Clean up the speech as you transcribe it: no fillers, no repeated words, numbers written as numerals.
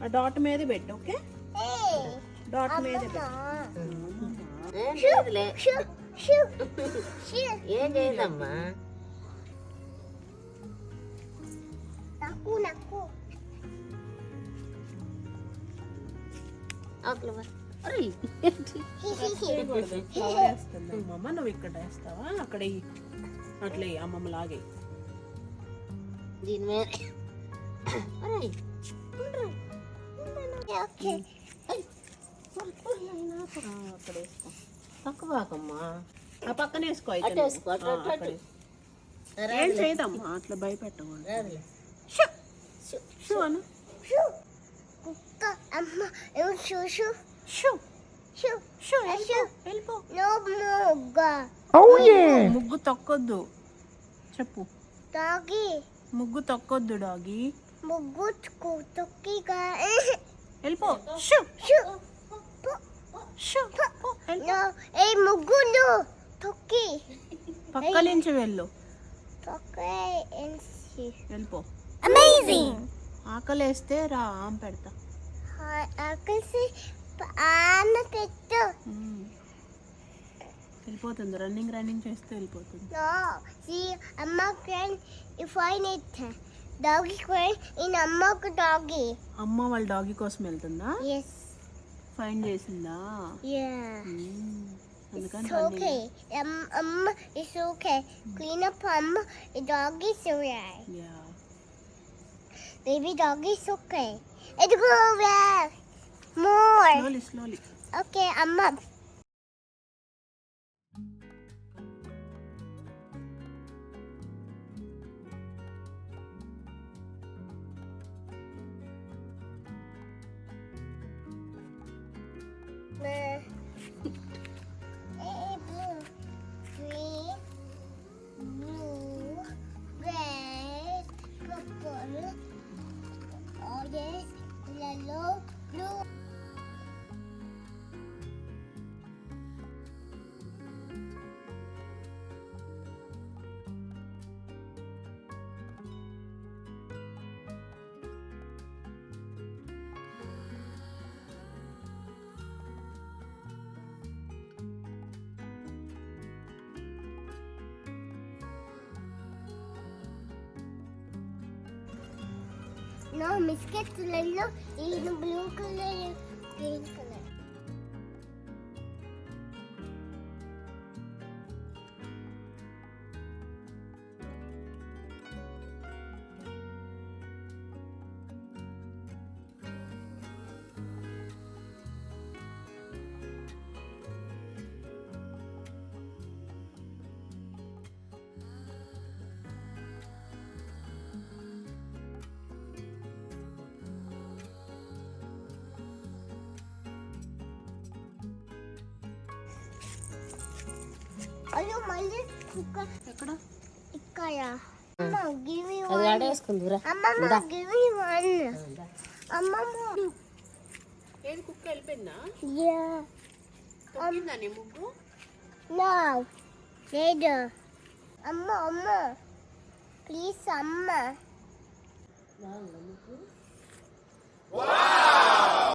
ఆ డాట్ మీద పెట్టు. ఓకే, డాట్ మీద పెట్టు. ఏం చేయదమ్మా. అమ్మమ్మ నువ్వు ఇక్కడ వేస్తావా? అక్కడ అట్లే అమ్మమ్మ లాగే దీని మీద అక్కడ వేసుకో. తక్కువమ్మా, ఆ పక్కన వేసుకో. ఏం చేయదమ్మా, అట్లా భయపెట్టకూడదు. ముగ్గు తొక్కొద్దు చెప్పు. ముగ్గు తొక్కొద్దు డాగి. ముగ్గు తొక్కిగా వెళ్ళిపో. ముగ్గులు తొక్కి పక్క నుంచి వెళ్ళు. వెళ్ళిపో. ఆకలేస్తే రా, ఆమె పెడతా. వెళ్ళిపోతుంది. రన్నింగ్ చేస్తే వెళ్ళిపోతుంది. అమ్మ వాళ్ళ డాగీ కోసం వెళ్తుందా? ఫైండ్ చేసిందా? అందుకని baby dog is okay. It go where more slowly. Okay, amma. Yellow, blue. No, biscuit yellow, in blue color, green color. అయ్యో మళ్ళీ ఎక్కడ? ఇక్కడ. అమ్మ గివ్ మీ అది ఆడేసుకుందురా. అమ్మమ్మ గివ్ మీ వన్. అమ్మమ్మ ఏది కుక్క వెళ్ళిపోయిందా? యా. తొక్కిందా నీ ముగ్గు? నో లేదు. అమ్మ ప్లీజ్ అమ్మ.